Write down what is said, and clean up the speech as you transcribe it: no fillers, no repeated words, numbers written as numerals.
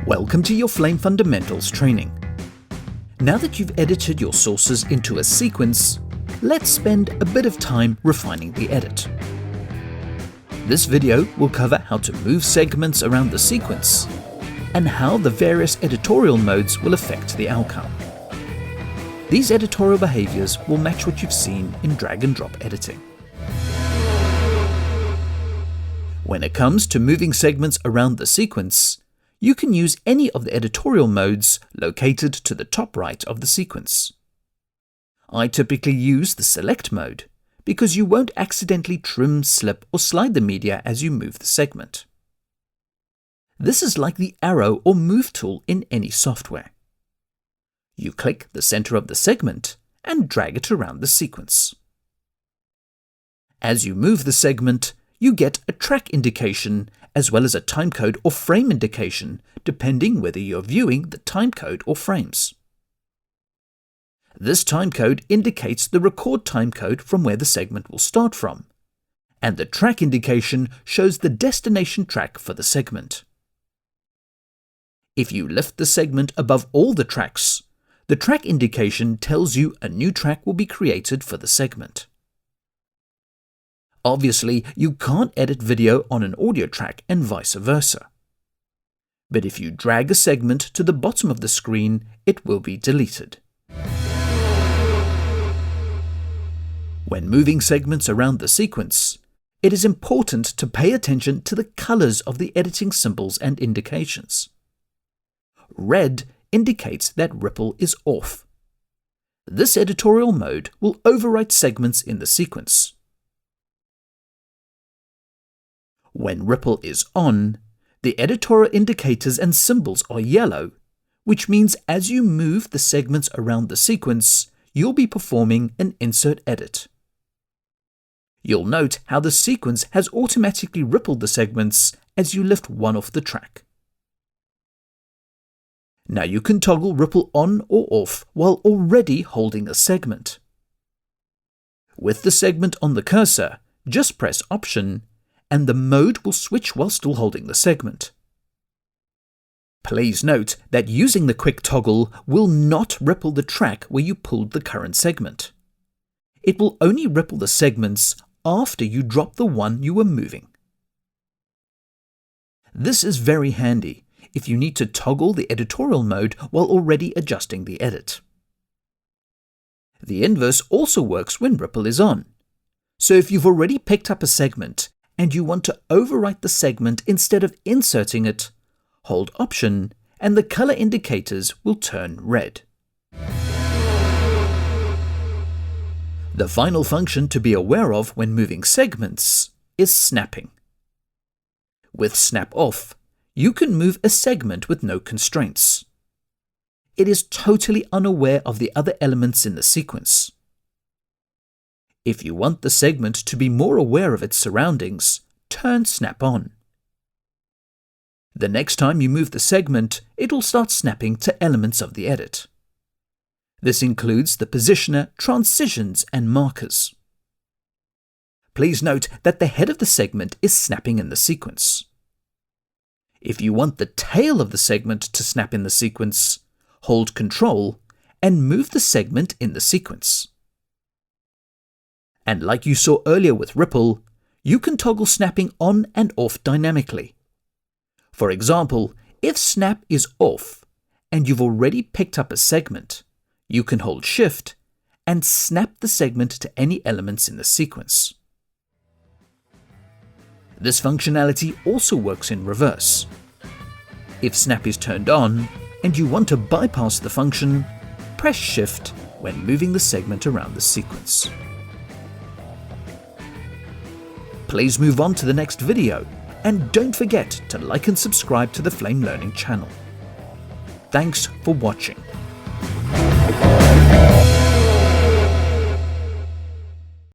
Welcome to your Flame Fundamentals training. Now that you've edited your sources into a sequence, let's spend a bit of time refining the edit. This video will cover how to move segments around the sequence and how the various editorial modes will affect the outcome. These editorial behaviors will match what you've seen in drag and drop editing. When it comes to moving segments around the sequence, you can use any of the editorial modes located to the top right of the sequence. I typically use the Select mode because you won't accidentally trim, slip or slide the media as you move the segment. This is like the arrow or move tool in any software. You click the center of the segment and drag it around the sequence. As you move the segment, you get a track indication as well as a timecode or frame indication, depending whether you're viewing the timecode or frames. This timecode indicates the record timecode from where the segment will start from, and the track indication shows the destination track for the segment. If you lift the segment above all the tracks, the track indication tells you a new track will be created for the segment. Obviously, you can't edit video on an audio track and vice versa. But if you drag a segment to the bottom of the screen, it will be deleted. When moving segments around the sequence, it is important to pay attention to the colors of the editing symbols and indications. Red indicates that ripple is off. This editorial mode will overwrite segments in the sequence. When ripple is on, the editorial indicators and symbols are yellow, which means as you move the segments around the sequence, you'll be performing an insert edit. You'll note how the sequence has automatically rippled the segments as you lift one off the track. Now you can toggle ripple on or off while already holding a segment. With the segment on the cursor, just press Option and the mode will switch while still holding the segment. Please note that using the quick toggle will not ripple the track where you pulled the current segment. It will only ripple the segments after you drop the one you were moving. This is very handy if you need to toggle the editorial mode while already adjusting the edit. The inverse also works when ripple is on. So if you've already picked up a segment and you want to overwrite the segment instead of inserting it, hold Option and the color indicators will turn red. The final function to be aware of when moving segments is snapping. With Snap Off, you can move a segment with no constraints. It is totally unaware of the other elements in the sequence. If you want the segment to be more aware of its surroundings, turn Snap On. The next time you move the segment, it will start snapping to elements of the edit. This includes the positioner, transitions, and markers. Please note that the head of the segment is snapping in the sequence. If you want the tail of the segment to snap in the sequence, hold Ctrl and move the segment in the sequence. And like you saw earlier with ripple, you can toggle snapping on and off dynamically. For example, if snap is off and you've already picked up a segment, you can hold Shift and snap the segment to any elements in the sequence. This functionality also works in reverse. If snap is turned on and you want to bypass the function, press Shift when moving the segment around the sequence. Please move on to the next video and don't forget to like and subscribe to the Flame Learning channel. Thanks for watching.